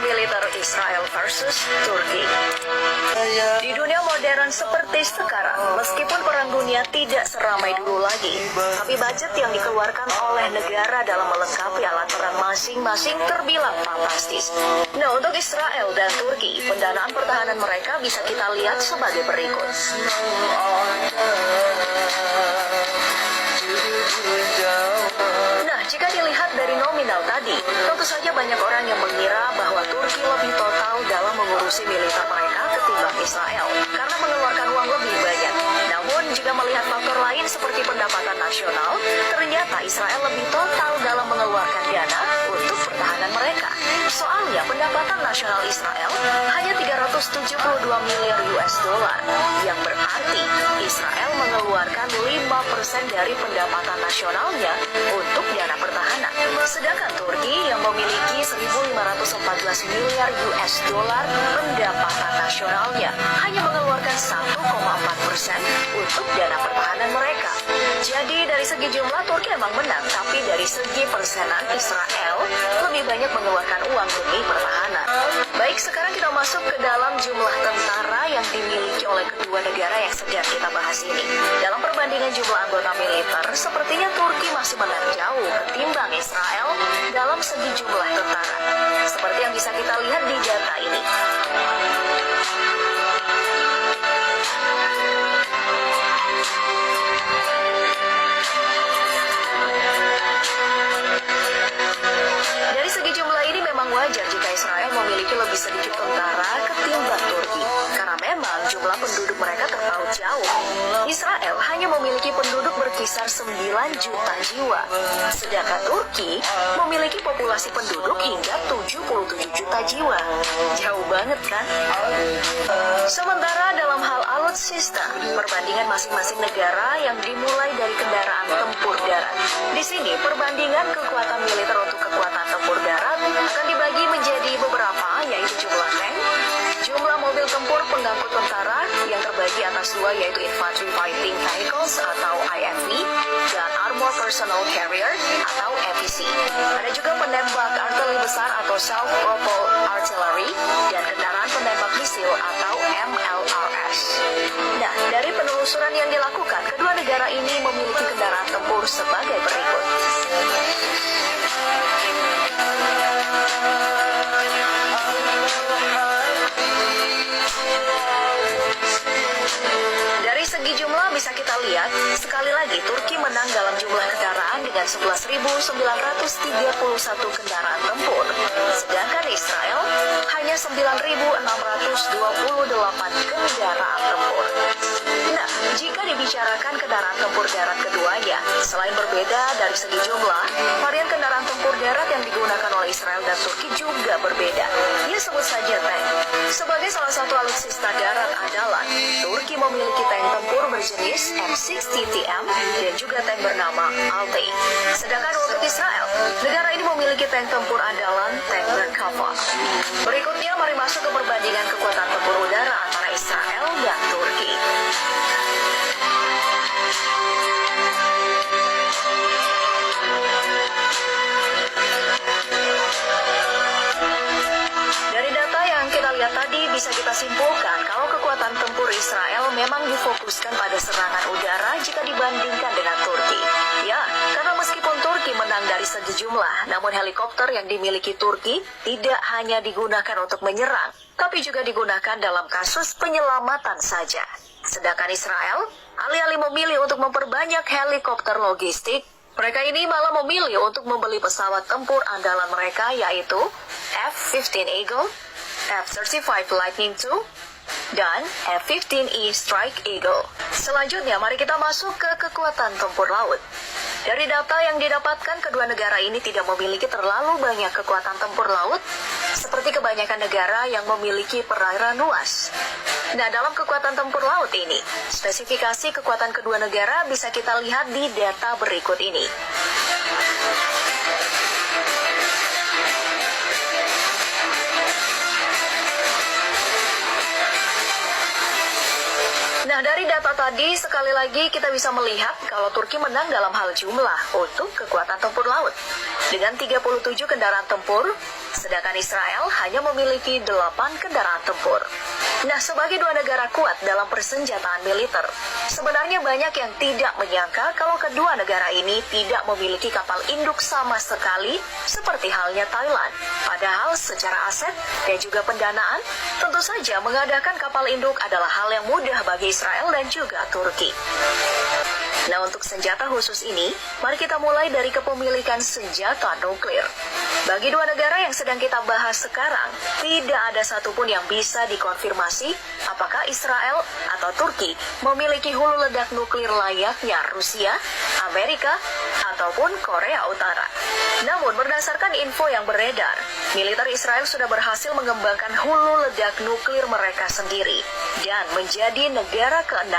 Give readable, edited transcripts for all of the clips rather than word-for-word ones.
militer Israel versus Turki. Di dunia modern seperti sekarang, meskipun perang dunia tidak seramai dulu lagi, tapi budget yang dikeluarkan oleh negara dalam melengkapi alat perang masing-masing terbilang fantastis. Nah, untuk Israel dan Turki, pendanaan pertahanan mereka bisa kita lihat sebagai berikut. Nah, jika dilihat dari nominal tadi, tentu saja banyak orang yang mengira bahwa Turki lebih total dalam mengurusi militer mereka ketimbang Israel, karena mengeluarkan uang lebih banyak. Namun, jika melihat faktor lain seperti pendapatan nasional, ternyata Israel lebih total dalam mengeluarkan dana untuk pertahanan mereka. Soalnya, pendapatan nasional Israel hanya 372 miliar US dollar, yang berarti Israel mengeluarkan 5% dari pendapatan nasionalnya untuk dana pertahanan. Sedangkan Turki yang memiliki 1.514 miliar US dollar pendapatan nasionalnya hanya mengeluarkan 1,4% untuk dana pertahanan mereka. Jadi dari segi jumlah Turki memang menang, tapi dari segi persenan Israel lebih banyak mengeluarkan uang demi pertahanan. Baik, sekarang kita masuk ke dalam jumlah tentara yang dimiliki oleh kedua negara yang sedang kita bahas ini. Dalam perbandingan jumlah anggota militer, sepertinya Turki masih menang jauh ketimbang Israel dalam segi jumlah tentara. Seperti yang bisa kita lihat di data ini. Dari segi jumlah ini memang wajar jika Israel memiliki lebih sedikit tentara ketimbang Turki, karena memang jumlah penduduk mereka terpaut jauh. Israel hanya memiliki penduduk berkisar 9 juta jiwa, sedangkan Turki memiliki populasi penduduk hingga 77 juta jiwa. Jauh banget kan? Sementara dalam hal alutsista, perbandingan masing-masing negara yang dimulai dari kendaraan tempur darat. Di sini, perbandingan kekuatan militer untuk kekuatan tempur darat akan dibagi menjadi beberapa, yaitu jumlah tank, jumlah mobil tempur pengangkut tentara yang terbagi atas dua, yaitu Infantry Fighting Vehicles atau IFV dan Armor Personnel Carrier atau APC. Ada juga penembak artileri besar atau Self-Propelled Artillery dan kendaraan penembak misil atau MLRS. Nah, dari penelusuran yang dilakukan, kedua negara ini memiliki kendaraan tempur sebagai berikut. Dari segi jumlah bisa kita lihat, sekali lagi Turki menang dalam jumlah kendaraan dengan 11.931 kendaraan tempur, sedangkan Israel hanya 9.628 kendaraan tempur. Nah, jika dibicarakan kendaraan tempur darat keduanya, selain berbeda dari segi jumlah, varian kendaraan tempur darat yang digunakan oleh Israel dan Turki juga berbeda. Ya, sebut saja tank. Sebagai salah satu alutsista darat andalan, Turki memiliki tank tempur berjenis M60TM dan juga tank bernama Altay. Sedangkan untuk Israel, negara ini memiliki tank tempur andalan tank Merkava. Berikutnya, mari masuk ke perbandingan kekuatan tempur udara antara Israel dan Turki. Dari data yang kita lihat tadi, bisa kita simpulkan kalau kekuatan tempur Israel memang difokuskan pada serangan udara jika dibandingkan dengan Turki. Ya, karena meskipun Turki menang dari segi jumlah, namun helikopter yang dimiliki Turki tidak hanya digunakan untuk menyerang, tapi juga digunakan dalam kasus penyelamatan saja. Sedangkan Israel, alih-alih memilih untuk memperbanyak helikopter logistik, mereka ini malah memilih untuk membeli pesawat tempur andalan mereka, yaitu F-15 Eagle, F-35 Lightning II, dan F-15E Strike Eagle. Selanjutnya, mari kita masuk ke kekuatan tempur laut. Dari data yang didapatkan, kedua negara ini tidak memiliki terlalu banyak kekuatan tempur laut, seperti kebanyakan negara yang memiliki perairan luas. Nah, dalam kekuatan tempur laut ini, spesifikasi kekuatan kedua negara bisa kita lihat di data berikut ini. Nah, dari data tadi, sekali lagi kita bisa melihat kalau Turki menang dalam hal jumlah untuk kekuatan tempur laut. Dengan 37 kendaraan tempur, sedangkan Israel hanya memiliki 8 kendaraan tempur. Nah, sebagai dua negara kuat dalam persenjataan militer, sebenarnya banyak yang tidak menyangka kalau kedua negara ini tidak memiliki kapal induk sama sekali seperti halnya Thailand. Padahal secara aset dan juga pendanaan, tentu saja mengadakan kapal induk adalah hal yang mudah bagi Israel dan juga Turki. Nah, untuk senjata khusus ini, mari kita mulai dari kepemilikan senjata nuklir. Bagi dua negara yang sedang kita bahas sekarang, tidak ada satupun yang bisa dikonfirmasi apakah Israel atau Turki memiliki hulu ledak nuklir layaknya Rusia, Amerika, ataupun Korea Utara. Namun, berdasarkan info yang beredar, militer Israel sudah berhasil mengembangkan hulu ledak nuklir mereka sendiri dan menjadi negara ke-6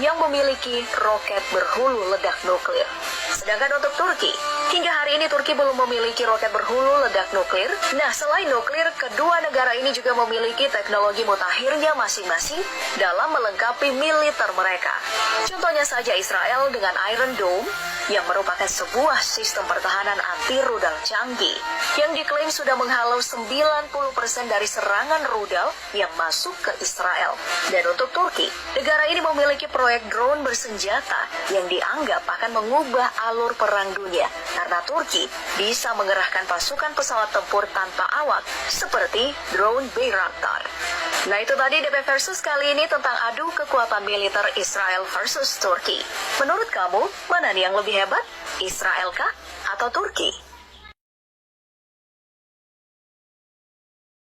yang memiliki roket berhulu ledak nuklir. Sedangkan untuk Turki, hingga hari ini Turki belum memiliki roket berhulu ledak nuklir. Nah, selain nuklir, kedua negara ini juga memiliki teknologi mutakhirnya masing-masing dalam melengkapi militer mereka. Contohnya saja Israel dengan Iron Dome, yang merupakan sebuah sistem pertahanan anti rudal canggih yang diklaim sudah menghalau 90% dari serangan rudal yang masuk ke Israel. Dan untuk Turki, negara ini memiliki proyek drone bersenjata yang dianggap akan mengubah alur perang dunia karena Turki bisa mengerahkan pasukan pesawat tempur tanpa awak seperti drone Bayraktar. Nah, itu tadi DP Versus kali ini tentang adu kekuatan militer Israel versus Turki. Menurut kamu, mana nih yang lebih hebat? Israel kah atau Turki?